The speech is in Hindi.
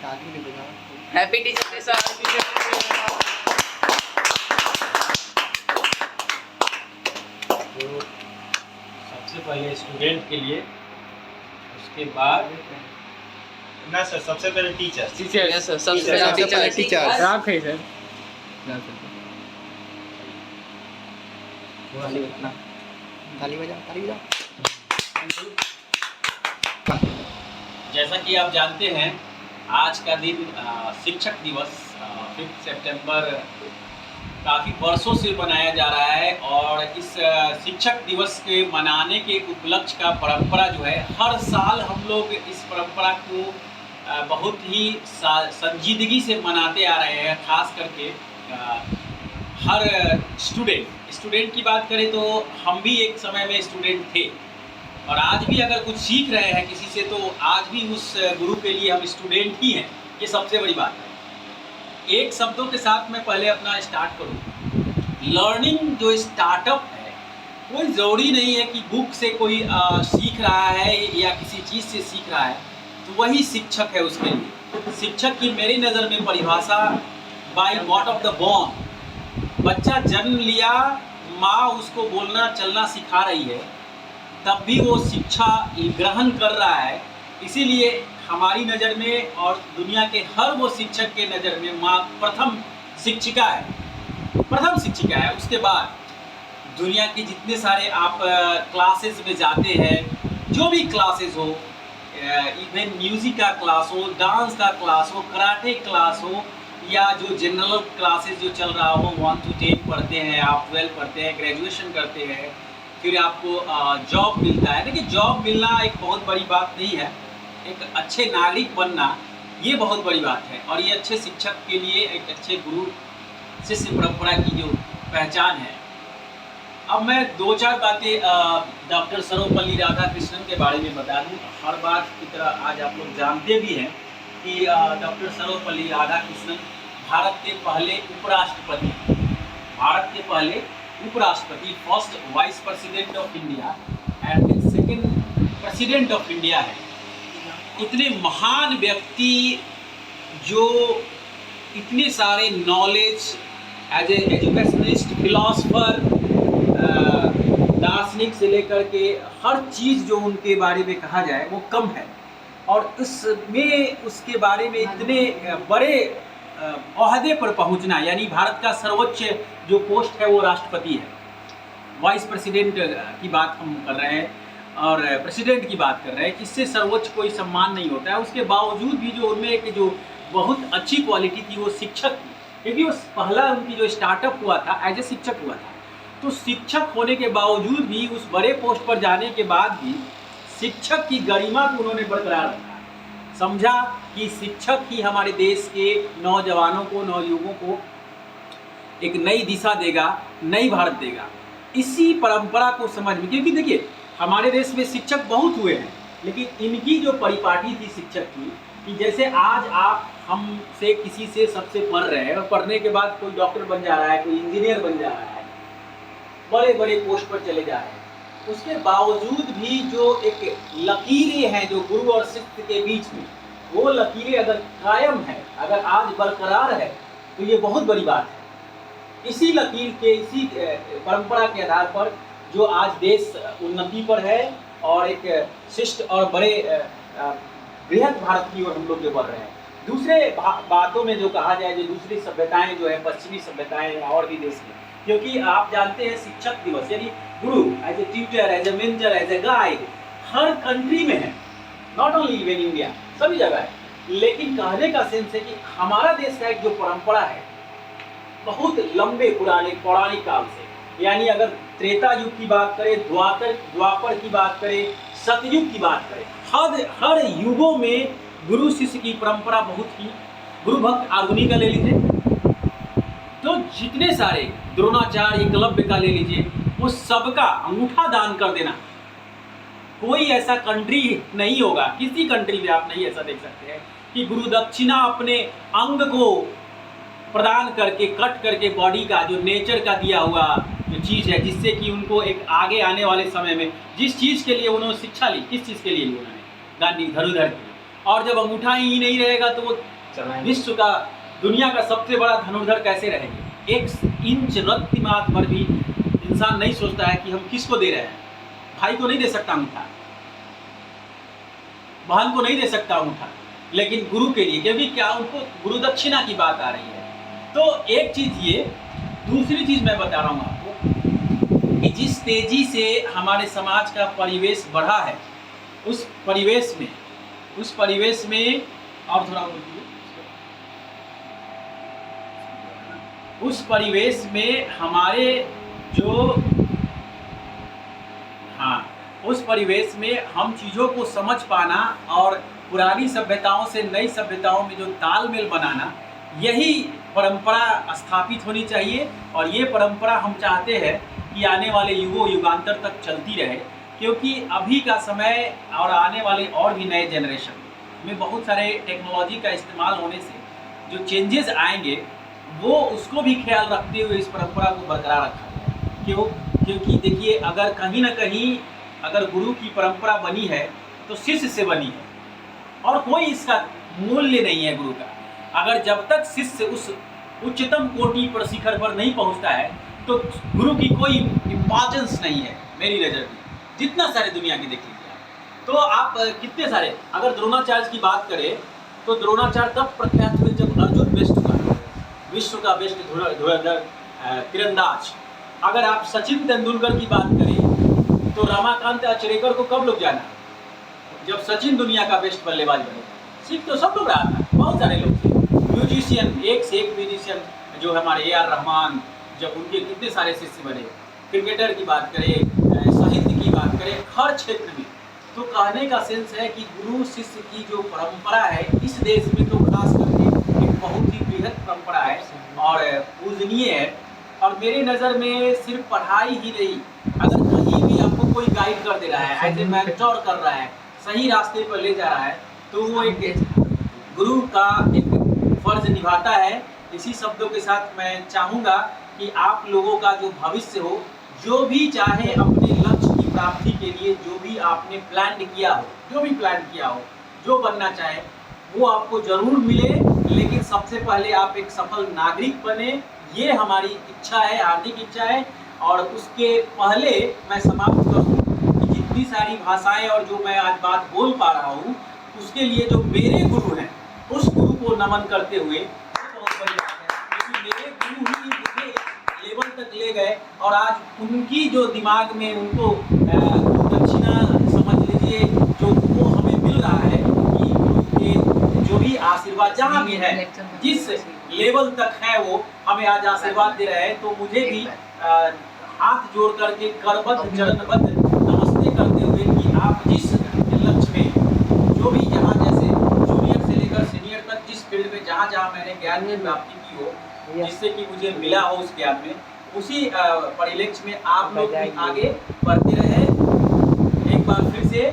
Happy teachers day sir. तो सबसे पहले स्टूडेंट के लिए, उसके बाद ना सर, सबसे पहले टीचर। यस सर, सबसे पहले टीचर राख है सर। ताली बजा, ताली बजा। जैसा कि आप जानते हैं, आज का दिन शिक्षक दिवस 5 सितंबर काफ़ी वर्षों से मनाया जा रहा है। और इस शिक्षक दिवस के मनाने के उपलक्ष्य का परंपरा जो है, हर साल हम लोग इस परंपरा को बहुत ही संजीदगी से मनाते आ रहे हैं। खास करके हर स्टूडेंट की बात करें तो हम भी एक समय में स्टूडेंट थे, और आज भी अगर कुछ सीख रहे हैं किसी से तो आज भी उस गुरु के लिए हम स्टूडेंट ही हैं। ये सबसे बड़ी बात है। एक शब्दों के साथ मैं पहले अपना स्टार्ट करूँ। लर्निंग जो स्टार्टअप है, कोई ज़रूरी नहीं है कि बुक से कोई सीख रहा है या किसी चीज़ से सीख रहा है तो वही शिक्षक है उसके लिए। शिक्षक की मेरी नज़र में परिभाषा by god of the born. बच्चा जन्म लिया, माँ उसको बोलना चलना सिखा रही है, तब भी वो शिक्षा ग्रहण कर रहा है। इसीलिए हमारी नज़र में और दुनिया के हर वो शिक्षक के नज़र में माँ प्रथम शिक्षिका है। उसके बाद दुनिया के जितने सारे आप क्लासेस में जाते हैं, जो भी क्लासेस हो, इवन म्यूज़िक का क्लास हो, डांस का क्लास हो, कराटे क्लास हो, या जो जनरल क्लासेस जो चल रहा हो, 1 to 10 पढ़ते हैं, आप 12 पढ़ते हैं, ग्रेजुएशन करते हैं, फिर आपको जॉब मिलता है। देखिए, जॉब मिलना एक बहुत बड़ी बात नहीं है। एक अच्छे नागरिक बनना ये बहुत बड़ी बात है, और ये अच्छे शिक्षक के लिए एक अच्छे गुरु शिष्य परंपरा की जो पहचान है। अब मैं 2-4 बातें डॉक्टर सर्वपल्ली राधाकृष्णन के बारे में बता दूँ। हर बात की तरह आज आप लोग जानते भी हैं कि डॉक्टर सर्वपल्ली राधाकृष्णन भारत के पहले उपराष्ट्रपति, first vice president of India and second president of India है। इतने महान व्यक्ति जो इतने सारे knowledge as a educationist, philosopher, दार्शनिक से लेकर के हर चीज़ जो उनके बारे में कहा जाए वो कम है। और उसमें उसके बारे में इतने बड़े ओहदे पर पहुंचना, यानी भारत का सर्वोच्च जो पोस्ट है वो राष्ट्रपति है। वाइस प्रेसिडेंट की बात हम कर रहे हैं और प्रेसिडेंट की बात कर रहे हैं। इससे सर्वोच्च कोई सम्मान नहीं होता है। उसके बावजूद भी जो उनमें एक जो बहुत अच्छी क्वालिटी थी वो शिक्षक थी, क्योंकि वो पहला उनकी जो स्टार्टअप हुआ था एज ए शिक्षक हुआ था। तो शिक्षक होने के बावजूद भी, उस बड़े पोस्ट पर जाने के बाद भी शिक्षक की गरिमा को उन्होंने बरकरार रखा। समझा कि शिक्षक ही हमारे देश के नौजवानों को, नवयुवकों को एक नई दिशा देगा, नई भारत देगा। इसी परंपरा को समझ में, क्योंकि देखिए हमारे देश में शिक्षक बहुत हुए हैं, लेकिन इनकी जो परिपाटी थी शिक्षक की, कि जैसे आज आप हमसे किसी से सबसे पढ़ रहे हैं और पढ़ने के बाद कोई डॉक्टर बन जा रहा है, कोई इंजीनियर बन जा रहा है, बड़े बड़े पोस्ट पर चले जा रहे हैं, उसके बावजूद भी जो एक लकीरें हैं जो गुरु और शिष्य के बीच में, वो लकीरें अगर कायम है, अगर आज बरकरार है, तो ये बहुत बड़ी बात है। इसी लकीर के, इसी परंपरा के आधार पर जो आज देश उन्नति पर है और एक शिष्ट और बड़े बृहद भारत की ओर हम लोग बढ़ रहे हैं। दूसरे बातों में जो कहा जाए, जो दूसरी सभ्यताएं जो है, पश्चिमी सभ्यताएं और भी देश में, क्योंकि आप जानते हैं शिक्षक दिवस यानी गुरु as a tutor, as a mentor, as a guide हर कंट्री में है, नॉट ओनली इवन इंडिया, सभी जगह है। लेकिन कहने का सेंस है कि हमारा देश का एक जो परंपरा है बहुत लंबे पुराने पौराणिक काल से, यानी अगर त्रेता युग की बात करें, द्वापर की बात करें, सतयुग की बात करें, हर युगों में गुरु शिष्य की परंपरा बहुत ही। गुरु भक्त आर्गुनी का ले लीजिए, तो जितने सारे द्रोणाचार्य, एकलव्य का ले लीजिए, वो सबका अंगूठा दान कर देना। कोई ऐसा कंट्री नहीं होगा, किसी कंट्री में आप नहीं ऐसा देख सकते हैं कि गुरु दक्षिणा अपने अंग को प्रदान करके, कट करके, बॉडी का जो नेचर का दिया हुआ जो चीज़ है, जिससे कि उनको एक आगे आने वाले समय में जिस चीज़ के लिए उन्होंने शिक्षा ली, किस चीज़ के लिए ली उन्होंने, गांधी धनुधर की। और जब अंगूठा ही नहीं रहेगा तो वो विश्व का दुनिया का सबसे बड़ा धनुर्धर कैसे रहेंगे? 1 इंच रत्ती मात्र पर भी इंसान नहीं सोचता है कि हम किसको दे रहे हैं। भाई को नहीं दे सकता अंगूठा, बहन को नहीं दे सकता अंगूठा, लेकिन गुरु के लिए, क्योंकि क्या उनको गुरु दक्षिणा की बात आ रही है। तो एक चीज ये, दूसरी चीज मैं बता रहा हूँ आपको कि जिस तेजी से हमारे समाज का परिवेश बढ़ा है, उस परिवेश में और थोड़ा उस परिवेश में हमारे जो उस परिवेश में हम चीज़ों को समझ पाना और पुरानी सभ्यताओं से नई सभ्यताओं में जो तालमेल बनाना, यही परंपरा स्थापित होनी चाहिए। और ये परंपरा हम चाहते हैं कि आने वाले युगांतर तक चलती रहे, क्योंकि अभी का समय और आने वाले और भी नए जनरेशन में बहुत सारे टेक्नोलॉजी का इस्तेमाल होने से जो चेंजेस आएंगे, वो उसको भी ख्याल रखते हुए इस परंपरा को बरकरार रखा जाए। क्योंकि देखिए, अगर कहीं ना कहीं अगर गुरु की परंपरा बनी है तो शिष्य से बनी है, और कोई इसका मूल्य नहीं है गुरु का। अगर जब तक शिष्य उस उच्चतम कोटि पर, शिखर पर नहीं पहुंचता है, तो गुरु की कोई इम्पोर्टेंस नहीं है मेरी नज़र में। जितना सारे दुनिया की देख लीजिए आप, तो आप कितने सारे, अगर द्रोणाचार्य की बात करें तो द्रोणाचार्य तब प्रख्यात हुए जब अर्जुन बेस्ट हुआ, विश्व का बेस्ट धुरंधर तीरंदाज। अगर आप सचिन तेंदुलकर की बात करें तो रमाकांत अचरेकर को कब लोग जाना? जब सचिन दुनिया का बेस्ट बल्लेबाज बने। सीख तो सब लोग रहा था, बहुत सारे लोग थे। म्यूजिशियन, एक से एक म्यूजिशियन जो हमारे AR रहमान, जब उनके कितने सारे शिष्य बने। क्रिकेटर की बात करें, साहित्य की बात करें, हर क्षेत्र में। तो कहने का सेंस है कि गुरु शिष्य की जो परंपरा है इस देश में तो खास करके एक बहुत ही बृहद परंपरा है और पूजनीय है। और मेरे नज़र में सिर्फ पढ़ाई ही नहीं, अगर कहीं भी आपको कोई गाइड कर दे रहा है, एज ए मेंटोर कर रहा है, सही रास्ते पर ले जा रहा है, तो वो एक गुरु का एक फर्ज निभाता है। इसी शब्दों के साथ मैं चाहूँगा कि आप लोगों का जो भविष्य हो, जो भी चाहे अपने लक्ष्य की प्राप्ति के लिए जो भी आपने प्लान किया हो, जो बनना चाहे वो आपको जरूर मिले। लेकिन सबसे पहले आप एक सफल नागरिक बने, ये हमारी इच्छा है, हार्दिक इच्छा है। और उसके पहले मैं समाप्त करूँ कि जितनी सारी भाषाएं और जो मैं आज बात बोल पा रहा हूँ, उसके लिए जो मेरे गुरु हैं, उस गुरु को नमन करते हुए, बहुत बड़ी बात है क्योंकि मेरे गुरु ही मुझे लेवल तक ले गए। और आज उनकी जो दिमाग में उनको दक्षिणा समझ लीजिए जो वो हमें मिल रहा है कि गुरु के जो भी आशीर्वाद जहाँ भी है, जिस लेवल तक है, वो हमें आज आशीर्वाद दे रहे हैं। तो मुझे भी हाथ जोड़ करके करबद्ध चरणबद्ध नमस्ते करते हुए कि आप जिस लक्ष्य में जो भी जहाँ, जैसे जूनियर से लेकर सीनियर तक, जिस फील्ड में जहाँ मैंने ज्ञान की प्राप्ति की हो, जिससे कि मुझे मिला हो उस ज्ञान में, उसी परिलक्ष्य में आप लोग भी आगे बढ़ते रहे। एक बार फिर से